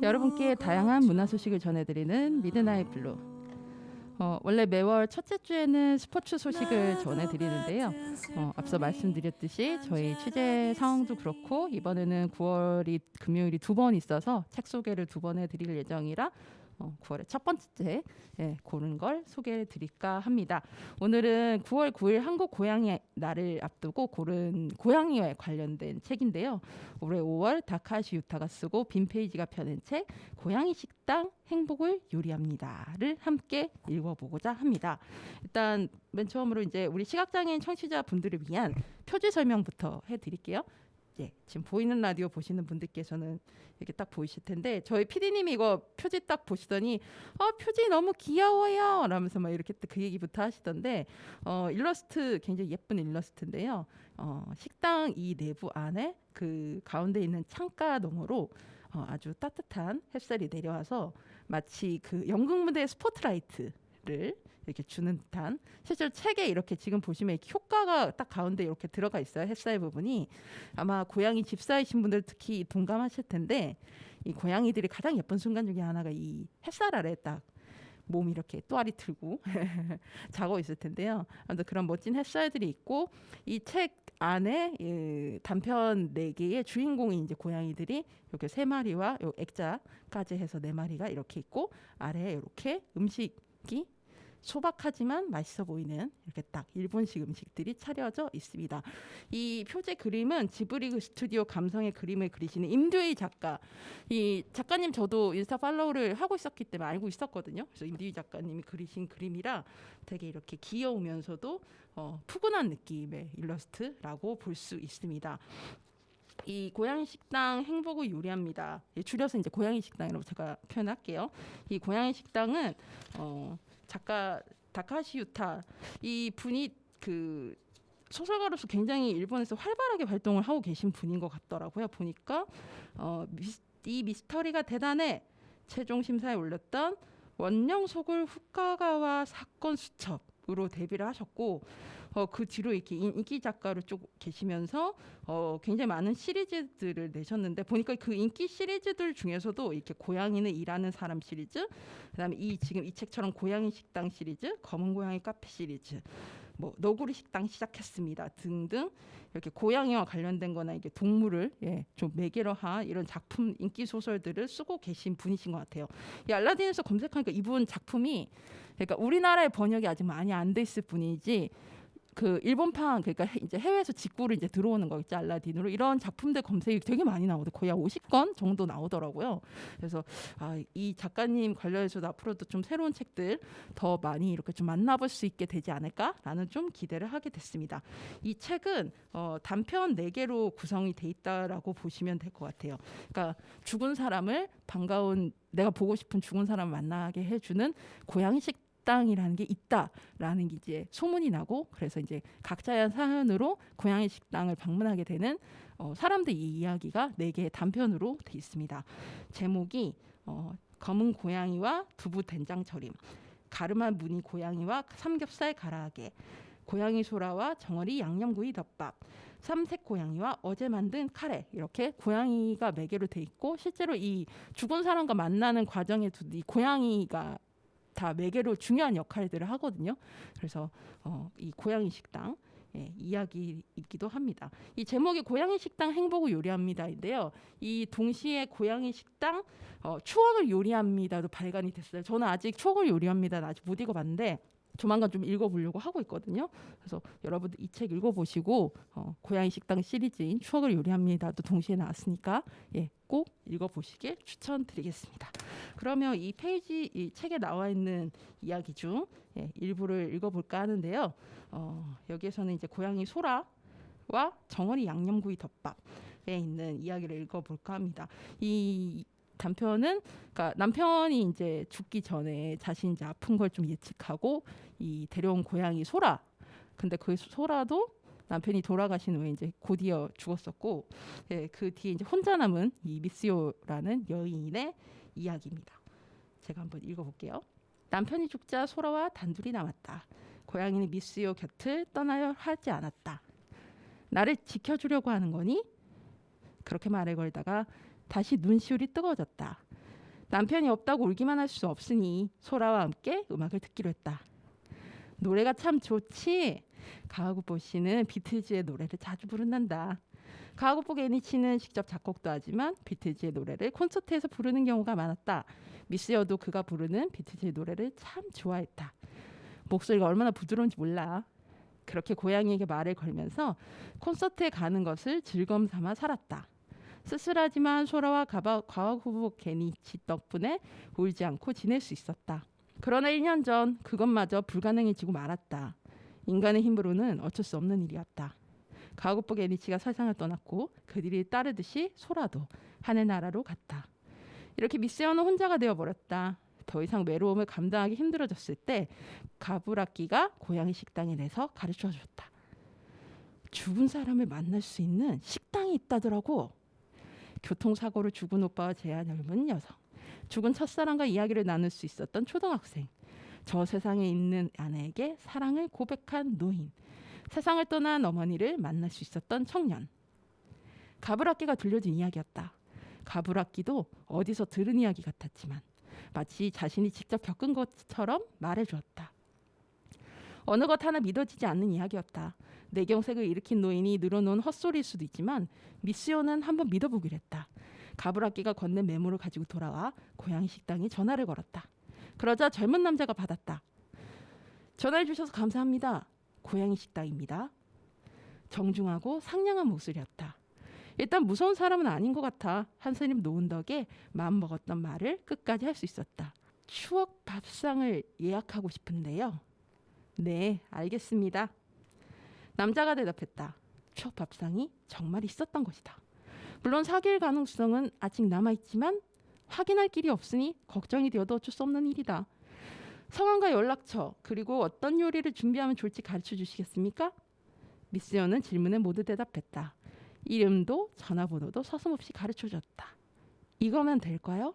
여러분께 다양한 문화 소식을 전해드리는 미드나잇 블루. 원래 매월 첫째 주에는 스포츠 소식을 전해드리는데요. 앞서 말씀드렸듯이 저희 취재 상황도 그렇고 이번에는 9월이 금요일이 2번 있어서 책 소개를 2번 해드릴 예정이라 9월의 첫 번째 고른 걸 소개해 드릴까 합니다. 오늘은 9월 9일 한국 고양이 날을 앞두고 고른 고양이에 관련된 책인데요. 올해 5월 다카시 유타가 쓰고 빈 페이지가 펴낸 책 고양이 식당 행복을 요리합니다를 함께 읽어보고자 합니다. 일단 맨 처음으로 이제 우리 시각장애인 청취자분들을 위한 표지 설명부터 해드릴게요. 지금 보이는 라디오 보시는 분들께서는 이렇게 딱 보이실 텐데 저희 PD님이 이거 표지 딱 보시더니 표지 너무 귀여워요 라면서 막 이렇게 그 얘기부터 하시던데 일러스트 굉장히 예쁜 일러스트인데요. 식당 이 내부 안에 그 가운데 있는 창가 너머로 아주 따뜻한 햇살이 내려와서 마치 그 연극 무대의 스포트라이트를 이렇게 주는 듯한 실제로 책에 이렇게 지금 보시면 효과가 딱 가운데 이렇게 들어가 있어요. 햇살 부분이 아마 고양이 집사이신 분들 특히 동감하실 텐데 이 고양이들이 가장 예쁜 순간 중에 하나가 이 햇살 아래 딱 몸이 이렇게 또아리 틀고 자고 있을 텐데요. 아무튼 그런 멋진 햇살들이 있고 이 책 안에 단편 4개의 주인공이 이제 고양이들이 이렇게 3마리와 요 액자까지 해서 4마리가 이렇게 있고 아래에 이렇게 음식이 소박하지만 맛있어 보이는 이렇게 딱 일본식 음식들이 차려져 있습니다. 이 표제 그림은 지브리 스튜디오 감성의 그림을 그리시는 임두희 작가. 이 작가님 저도 인스타 팔로우를 하고 있었기 때문에 알고 있었거든요. 그래서 임두희 작가님이 그리신 그림이라 되게 이렇게 귀여우면서도 푸근한 느낌의 일러스트라고 볼 수 있습니다. 이 고양이 식당 행복을 요리합니다. 줄여서 이제 고양이 식당이라고 제가 표현할게요. 이 고양이 식당은 작가 다카시 유타 이 분이 그 소설가로서 굉장히 일본에서 활발하게 활동을 하고 계신 분인 것 같더라고요. 보니까 이 미스터리가 대단해 최종 심사에 올렸던 원령 소굴 후카가와 사건 수첩으로 데뷔를 하셨고 그 뒤로 이렇게 인기 작가로 쭉 계시면서 굉장히 많은 시리즈들을 내셨는데 보니까 그 인기 시리즈들 중에서도 이렇게 고양이는 일하는 사람 시리즈, 그다음에 지금 이 책처럼 고양이 식당 시리즈, 검은 고양이 카페 시리즈, 뭐 너구리 식당 시작했습니다 등등 이렇게 고양이와 관련된 거나 이게 동물을 좀 매개로 한 이런 작품 인기 소설들을 쓰고 계신 분이신 것 같아요. 이 알라딘에서 검색하니까 이분 작품이 그러니까 우리나라에 번역이 아직 많이 안 돼 있을 뿐이지 그 일본판 그러니까 이제 해외에서 직구를 이제 들어오는 거겠죠. 알라딘으로 이런 작품들 검색이 되게 많이 나오고 거의 한 50권 정도 나오더라고요. 그래서 이 작가님 관련해서도 앞으로도 좀 새로운 책들 더 많이 이렇게 좀 만나볼 수 있게 되지 않을까라는 좀 기대를 하게 됐습니다. 이 책은 단편 4개로 구성이 돼 있다라고 보시면 될 것 같아요. 그러니까 죽은 사람을 반가운 내가 보고 싶은 죽은 사람을 만나게 해주는 고양이식 식당이라는 게 있다라는 게 이제 소문이 나고 그래서 이제 각자의 사연으로 고양이 식당을 방문하게 되는 사람들 이 이야기가 4개의 단편으로 돼 있습니다. 제목이 검은 고양이와 두부 된장 절임, 가르마 무늬 고양이와 삼겹살 가라아게, 고양이 소라와 정어리 양념구이 덮밥, 삼색 고양이와 어제 만든 카레 이렇게 고양이가 매개로 돼 있고 실제로 이 죽은 사람과 만나는 과정에도 이 고양이가 다 매개로 중요한 역할들을 하거든요. 그래서 이 고양이 식당 이야기이기도 합니다. 이 제목이 고양이 식당 행복을 요리합니다인데요. 이 동시에 고양이 식당 추억을 요리합니다도 발간이 됐어요. 저는 아직 추억을 요리합니다는 아직 못 읽어봤는데 조만간 좀 읽어보려고 하고 있거든요. 그래서 여러분들 이 책 읽어보시고 고양이 식당 시리즈인 추억을 요리합니다도 동시에 나왔으니까 꼭 읽어보시길 추천드리겠습니다. 그러면 이 페이지 이 책에 나와 있는 이야기 중 일부를 읽어볼까 하는데요. 여기에서는 이제 고양이 소라와 정어리 양념구이 덮밥에 있는 이야기를 읽어볼까 합니다. 이 단편은 그러니까 남편이 이제 죽기 전에 자신이 이제 아픈 걸 좀 예측하고 이 데려온 고양이 소라. 근데 그 소라도 남편이 돌아가신 후에 이제 곧이어 죽었었고 그 뒤에 이제 혼자 남은 이 미스요라는 여인의 이야기입니다. 제가 한번 읽어볼게요. 남편이 죽자 소라와 단둘이 남았다. 고양이는 미스요 곁을 떠나려 하지 않았다. 나를 지켜주려고 하는 거니? 그렇게 말을 걸다가 다시 눈시울이 뜨거워졌다. 남편이 없다고 울기만 할 수 없으니 소라와 함께 음악을 듣기로 했다. 노래가 참 좋지. 가와구보 씨는 비틀즈의 노래를 자주 부른단다. 가와구보 게니치는 직접 작곡도 하지만 비틀즈의 노래를 콘서트에서 부르는 경우가 많았다. 미스여도 그가 부르는 비틀즈의 노래를 참 좋아했다. 목소리가 얼마나 부드러운지 몰라. 그렇게 고양이에게 말을 걸면서 콘서트에 가는 것을 즐거움 삼아 살았다. 쓸쓸하지만 소라와 가와구보 게니치 덕분에 울지 않고 지낼 수 있었다. 그러나 1년 전 그것마저 불가능해지고 말았다. 인간의 힘으로는 어쩔 수 없는 일이었다. 가와구보 게니치가 세상을 떠났고 그들이 따르듯이 소라도 하늘나라로 갔다. 이렇게 미스여는 혼자가 되어버렸다. 더 이상 외로움을 감당하기 힘들어졌을 때 가부라끼가 고양이 식당에 내서 가르쳐줬다. 죽은 사람을 만날 수 있는 식당이 있다더라고. 교통사고로 죽은 오빠와 제한 젊은 여성, 죽은 첫사랑과 이야기를 나눌 수 있었던 초등학생, 저 세상에 있는 아내에게 사랑을 고백한 노인, 세상을 떠난 어머니를 만날 수 있었던 청년. 가부라끼가 들려준 이야기였다. 가부라끼도 어디서 들은 이야기 같았지만 마치 자신이 직접 겪은 것처럼 말해주었다. 어느 것 하나 믿어지지 않는 이야기였다. 뇌경색을 일으킨 노인이 늘어놓은 헛소리일 수도 있지만 미스요는 한번 믿어보기로 했다. 가부라끼가 건넨 메모를 가지고 돌아와 고양이 식당에 전화를 걸었다. 그러자 젊은 남자가 받았다. 전화해 주셔서 감사합니다. 고양이 식당입니다. 정중하고 상냥한 목소리였다. 일단 무서운 사람은 아닌 것 같아. 한스님 노은 덕에 마음먹었던 말을 끝까지 할 수 있었다. 추억 밥상을 예약하고 싶은데요. 네, 알겠습니다. 남자가 대답했다. 추억 밥상이 정말 있었던 것이다. 물론 사귈 가능성은 아직 남아있지만 확인할 길이 없으니 걱정이 되어도 어쩔 수 없는 일이다. 성함과 연락처 그리고 어떤 요리를 준비하면 좋을지 가르쳐 주시겠습니까? 미스여는 질문에 모두 대답했다. 이름도 전화번호도 서슴없이 가르쳐줬다. 이거면 될까요?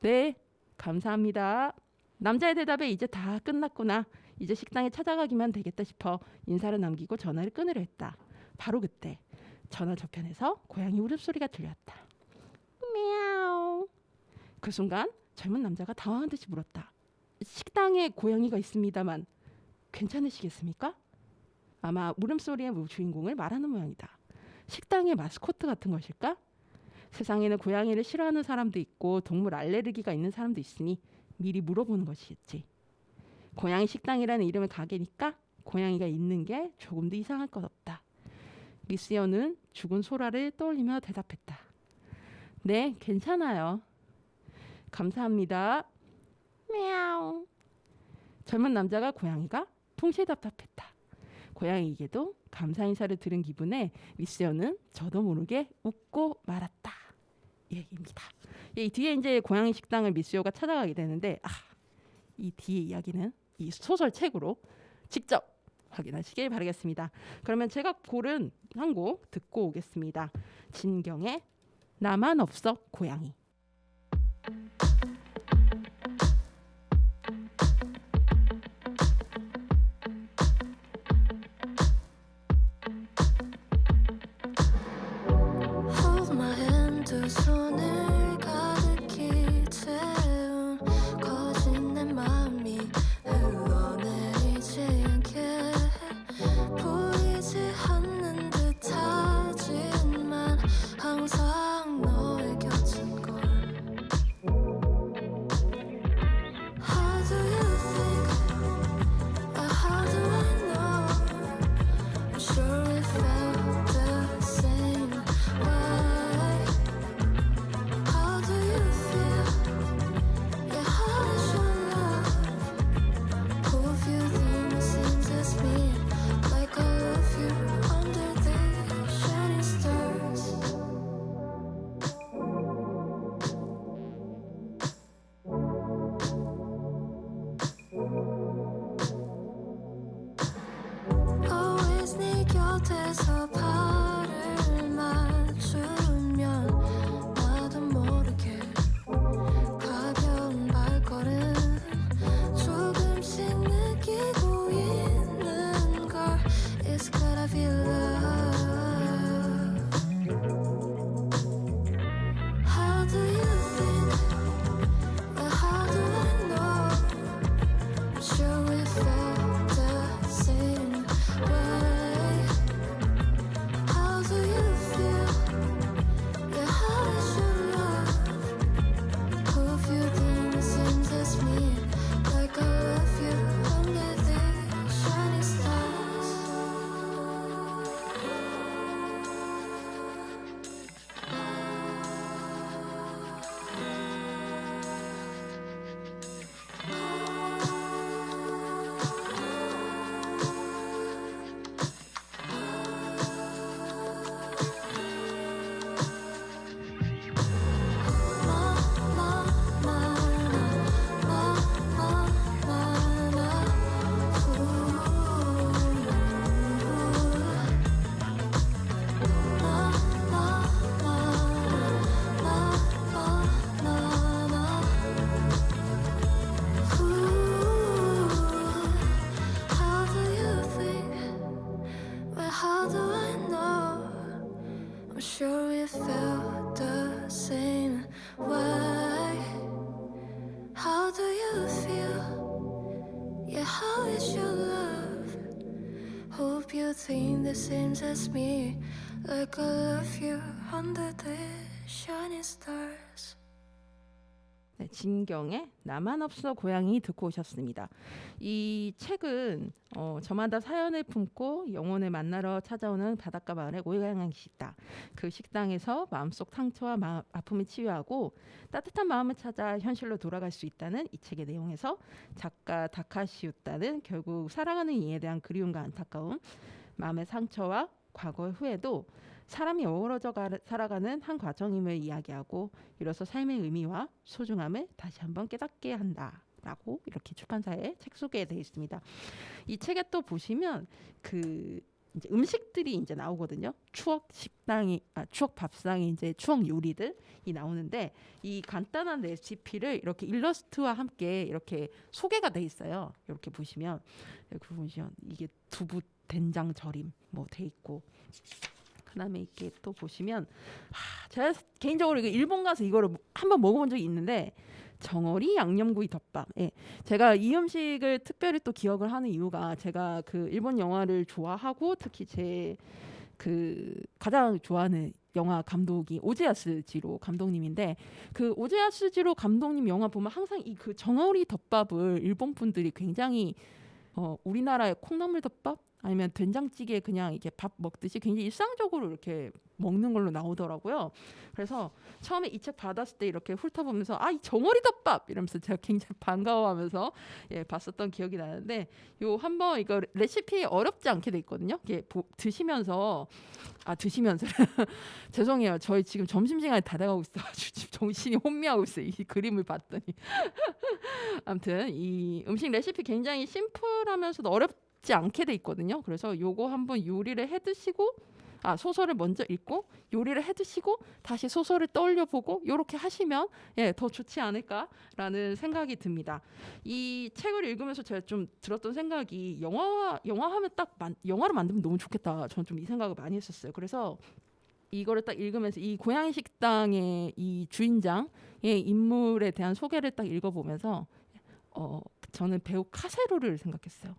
네, 감사합니다. 남자의 대답에 이제 다 끝났구나. 이제 식당에 찾아가기만 되겠다 싶어 인사를 남기고 전화를 끊으려 했다. 바로 그때 전화 저편에서 고양이 울음소리가 들렸다. 미야오. 그 순간 젊은 남자가 당황한 듯이 물었다. 식당에 고양이가 있습니다만 괜찮으시겠습니까? 아마 울음소리의 주인공을 말하는 모양이다. 식당의 마스코트 같은 것일까? 세상에는 고양이를 싫어하는 사람도 있고 동물 알레르기가 있는 사람도 있으니 미리 물어보는 것이겠지. 고양이 식당이라는 이름의 가게니까 고양이가 있는 게 조금도 이상할 것 없다. 미스여는 죽은 소라를 떠올리며 대답했다. 네, 괜찮아요. 감사합니다. 미야오. 젊은 남자가 고양이가 동시에 답답했다. 고양이에게도 감사 인사를 들은 기분에 미스여는 저도 모르게 웃고 말았다. 이 얘기입니다. 이 뒤에 이제 고양이 식당을 미스여가 찾아가게 되는데 이 뒤에 이야기는 이 소설책으로 직접 확인하시길 바라겠습니다. 그러면 제가 고른 한 곡 듣고 오겠습니다. 진경의 나만 없어 고양이. Hold my hand 두 손을 가득히 채운 거진 내 맘이 흘러내리지 않게 보이지 않는 듯하지만 항상 너의 곁인 걸 miss your love. Hope you think the same as me. Like I love you under the shining stars. 네, 진경의 나만 없어 고양이 듣고 오셨습니다. 이 책은 저마다 사연을 품고 영혼을 만나러 찾아오는 바닷가 마을의 고양이 식당. 그 식당에서 마음속 상처와 아픔을 치유하고 따뜻한 마음을 찾아 현실로 돌아갈 수 있다는 이 책의 내용에서 작가 다카시 우타는 결국 살아가는 이에 대한 그리움과 안타까움, 마음의 상처와 과거의 후회도 사람이 어우러져 살아가는 한 과정임을 이야기하고 이로써 삶의 의미와 소중함을 다시 한번 깨닫게 한다라고 이렇게 출판사에 책 소개되어 있습니다. 이 책에 또 보시면 그 이제 음식들이 이제 나오거든요. 추억 밥상이 이제 추억 요리들이 나오는데 이 간단한 레시피를 이렇게 일러스트와 함께 이렇게 소개가 돼 있어요. 이렇게 보시면 이게 두부 된장 절임 뭐 돼 있고. 그다음에 이렇게 또 보시면 제가 개인적으로 일본 가서 이거를 한번 먹어본 적이 있는데 정어리 양념구이 덮밥. 예. 제가 이 음식을 특별히 또 기억을 하는 이유가 제가 그 일본 영화를 좋아하고 특히 제 그 가장 좋아하는 영화 감독이 오즈야스 지로 감독님인데 그 오즈야스 지로 감독님 영화 보면 항상 이 그 정어리 덮밥을 일본 분들이 굉장히 우리나라의 콩나물 덮밥 아니면 된장찌개 그냥 이게 밥 먹듯이 굉장히 일상적으로 이렇게 먹는 걸로 나오더라고요. 그래서 처음에 이 책 받았을 때 이렇게 훑어보면서 이 정어리 덮밥 이러면서 제가 굉장히 반가워하면서 봤었던 기억이 나는데 요 한번 이거 레시피 어렵지 않게 돼 있거든요. 이게 드시면서 죄송해요. 저희 지금 점심시간이 다 돼가고 있어가지고 지금 정신이 혼미하고 있어요. 이 그림을 봤더니 아무튼 이 음식 레시피 굉장히 심플하면서도 어렵지 않게 돼 있거든요. 그래서 요거 한번 요리를 해 드시고 소설을 먼저 읽고 요리를 해 드시고 다시 소설을 떠올려 보고 요렇게 하시면 더 좋지 않을까라는 생각이 듭니다. 이 책을 읽으면서 제가 좀 들었던 생각이 영화 하면 딱 영화를 만들면 너무 좋겠다. 저는 좀 이 생각을 많이 했었어요. 그래서 이거를 딱 읽으면서 이 고양이 식당의 이 주인장의 인물에 대한 소개를 딱 읽어보면서 저는 배우 카세로를 생각했어요.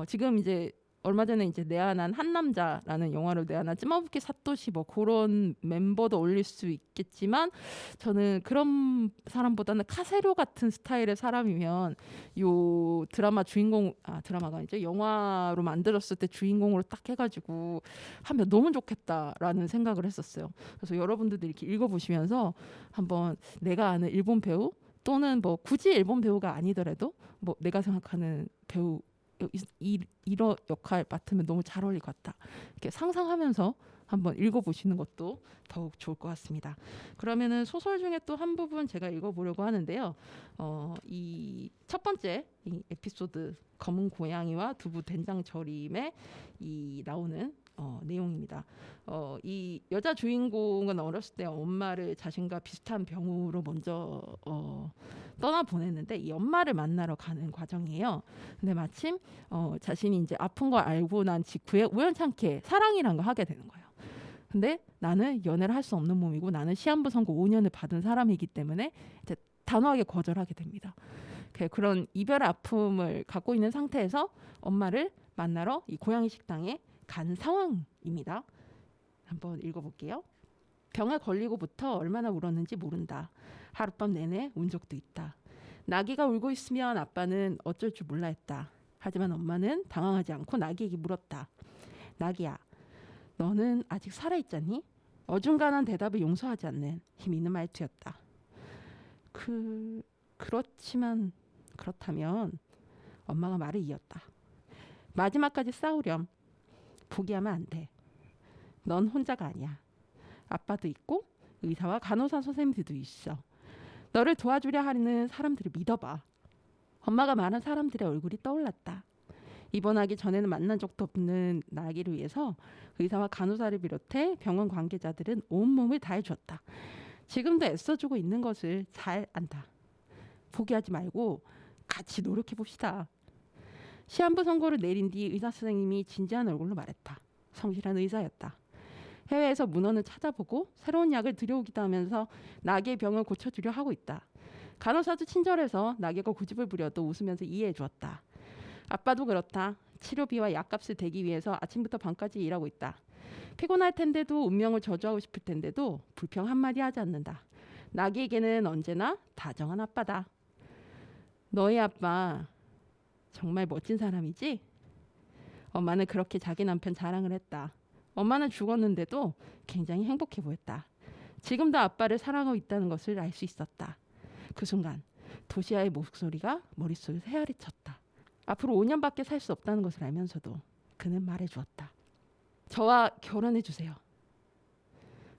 지금 이제 얼마 전에 이제 내한한 한 남자라는 영화로 내한한 찌마부키 사토시 뭐 그런 멤버도 올릴 수 있겠지만 저는 그런 사람보다는 카세로 같은 스타일의 사람이면 요 드라마 드라마가 이제 영화로 만들었을 때 주인공으로 딱 해가지고 하면 너무 좋겠다라는 생각을 했었어요. 그래서 여러분들도 이렇게 읽어보시면서 한번 내가 아는 일본 배우 또는 뭐 굳이 일본 배우가 아니더라도 뭐 내가 생각하는 배우 이런 역할 맡으면 너무 잘 어울릴 것 같다. 이렇게 상상하면서 한번 읽어보시는 것도 더욱 좋을 것 같습니다. 그러면은 소설 중에 또 한 부분 제가 읽어보려고 하는데요. 이 첫 번째 이 에피소드 검은 고양이와 두부 된장 절임에 이 나오는 내용입니다. 이 여자 주인공은 어렸을 때 엄마를 자신과 비슷한 병으로 먼저 떠나 보냈는데 이 엄마를 만나러 가는 과정이에요. 근데 마침 자신이 이제 아픈 걸 알고 난 직후에 우연찮게 사랑이란 걸 하게 되는 거예요. 근데 나는 연애를 할 수 없는 몸이고 나는 시한부 선고 5년을 받은 사람이기 때문에 이제 단호하게 거절하게 됩니다. 그런 이별의 아픔을 갖고 있는 상태에서 엄마를 만나러 이 고양이 식당에 간 상황입니다. 한번 읽어볼게요. 병에 걸리고부터 얼마나 울었는지 모른다. 하룻밤 내내 운 적도 있다. 나기가 울고 있으면 아빠는 어쩔 줄 몰라 했다. 하지만 엄마는 당황하지 않고 나기에게 물었다. 나기야, 너는 아직 살아있잖니? 어중간한 대답을 용서하지 않는 힘 있는 말투였다. 그렇다면 엄마가 말을 이었다. 마지막까지 싸우렴. 포기하면 안 돼. 넌 혼자가 아니야. 아빠도 있고 의사와 간호사 선생님들도 있어. 너를 도와주려 하는 사람들을 믿어봐. 엄마가 말한 사람들의 얼굴이 떠올랐다. 입원하기 전에는 만난 적도 없는 나기를 위해서 의사와 간호사를 비롯해 병원 관계자들은 온몸을 다해줬다. 지금도 애써주고 있는 것을 잘 안다. 포기하지 말고 같이 노력해봅시다. 시한부 선고를 내린 뒤 의사 선생님이 진지한 얼굴로 말했다. 성실한 의사였다. 해외에서 문헌을 찾아보고 새로운 약을 들여오기도 하면서 나기의 병을 고쳐주려 하고 있다. 간호사도 친절해서 나기가 고집을 부려도 웃으면서 이해해 주었다. 아빠도 그렇다. 치료비와 약값을 대기 위해서 아침부터 밤까지 일하고 있다. 피곤할 텐데도 운명을 저주하고 싶을 텐데도 불평 한마디 하지 않는다. 나기에게는 언제나 다정한 아빠다. 너희 아빠 정말 멋진 사람이지? 엄마는 그렇게 자기 남편 자랑을 했다. 엄마는 죽었는데도 굉장히 행복해 보였다. 지금도 아빠를 사랑하고 있다는 것을 알 수 있었다. 그 순간 도시아의 목소리가 머릿속에서 헤아리 쳤다. 앞으로 5년밖에 살 수 없다는 것을 알면서도 그는 말해주었다. 저와 결혼해 주세요.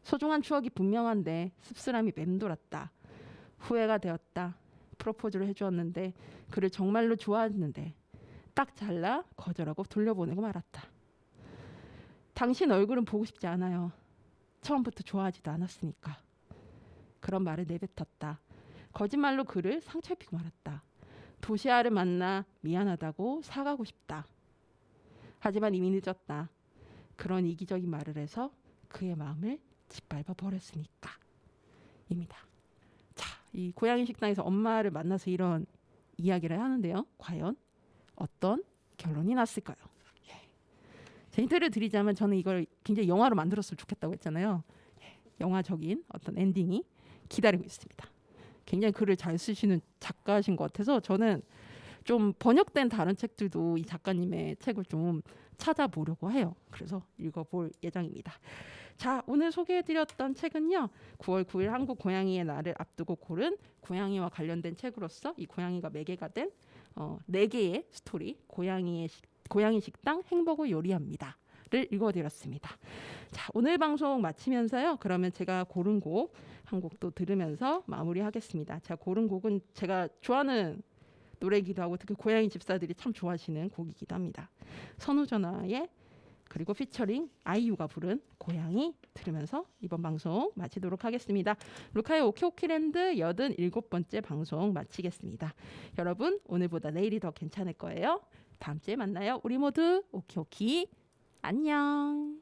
소중한 추억이 분명한데 씁쓸함이 맴돌았다. 후회가 되었다. 프로포즈를 해주었는데 그를 정말로 좋아했는데 딱 잘라 거절하고 돌려보내고 말았다. 당신 얼굴은 보고 싶지 않아요. 처음부터 좋아하지도 않았으니까. 그런 말을 내뱉었다. 거짓말로 그를 상처입히고 말았다. 도시아를 만나 미안하다고 사과하고 싶다. 하지만 이미 늦었다. 그런 이기적인 말을 해서 그의 마음을 짓밟아 버렸으니까 입니다. 자, 이 고양이 식당에서 엄마를 만나서 이런 이야기를 하는데요. 과연 어떤 결론이 났을까요? 제 힌트를 드리자면 저는 이걸 굉장히 영화로 만들었으면 좋겠다고 했잖아요. 영화적인 어떤 엔딩이 기다리고 있습니다. 굉장히 글을 잘 쓰시는 작가신 것 같아서 저는 좀 번역된 다른 책들도 이 작가님의 책을 좀 찾아보려고 해요. 그래서 읽어볼 예정입니다. 자, 오늘 소개해드렸던 책은요. 9월 9일 한국 고양이의 날을 앞두고 고른 고양이와 관련된 책으로서 이 고양이가 매개가 된 4개의 스토리 고양이 식당 행복을 요리합니다. 를 읽어드렸습니다. 자, 오늘 방송 마치면서요. 그러면 제가 고른 곡 한 곡도 들으면서 마무리하겠습니다. 제가 고른 곡은 제가 좋아하는 노래이기도 하고 특히 고양이 집사들이 참 좋아하시는 곡이기도 합니다. 선우전화의 그리고 피처링 아이유가 부른 고양이 들으면서 이번 방송 마치도록 하겠습니다. 루카의 오키오키랜드 87번째 방송 마치겠습니다. 여러분 오늘보다 내일이 더 괜찮을 거예요. 다음 주에 만나요. 우리 모두 오키오키 안녕.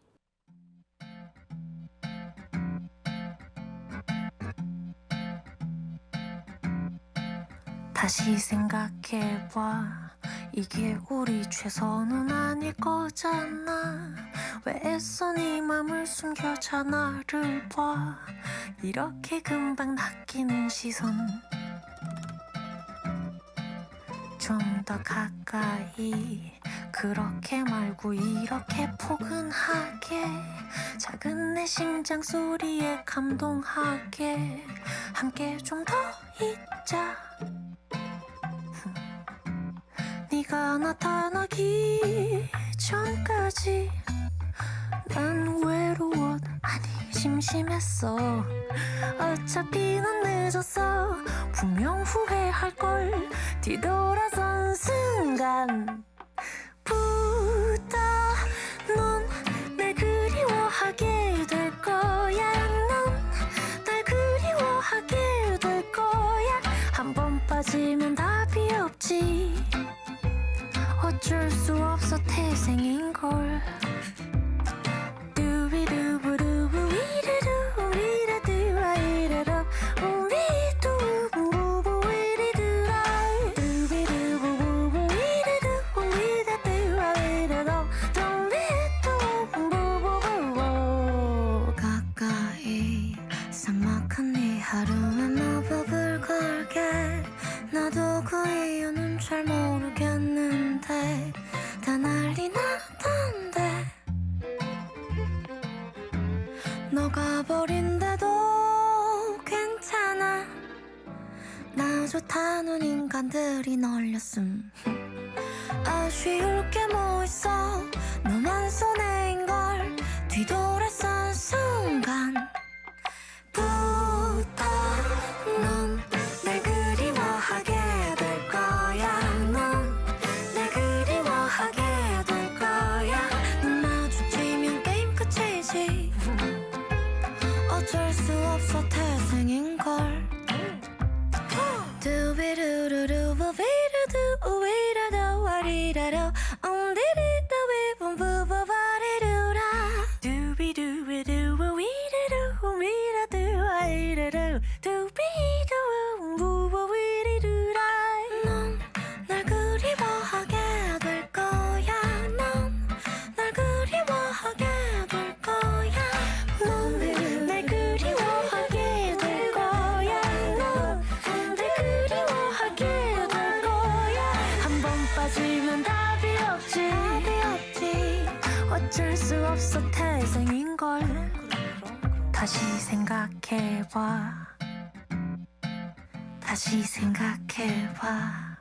다시 생각해봐 이게 우리 최선은 아닐 거잖아 왜 애써 네 맘을 숨겨자 나를 봐 이렇게 금방 낚이는 시선 좀 더 가까이 그렇게 말고 이렇게 포근하게 작은 내 심장 소리에 감동하게 함께 좀 더 있자 네가 나타나기 전까지 난 외로워 아니 심심했어 어차피 넌 늦었어 분명 후회할걸 뒤돌아선 순간 부터 넌 날 그리워하게 될 거야 넌 날 그리워하게 될 거야 한 번 빠지면 답이 없지 어쩔 수 없어 태생인걸 가까이 삭막한 네 하루에 마법을 걸게 나도 그 이유는 잘 모르겠는데 다 난리 나던데 너가 버린데도 괜찮아 나 좋다는 인간들이 널렸음 아쉬울 게 뭐 있어 너만 손해인걸 뒤돌아선 순간 부터 넌 날 그리워하게 될 거야 넌 날 그리워하게 될 거야 눈 마주치면 게임 끝이지 어쩔 수 없어 태생인걸 두비루루루부비루두우이라도 와리라도 옴디리도 비붐부부바리루라 두비두비두우이라도 다시 생각해봐. 다시 생각해봐.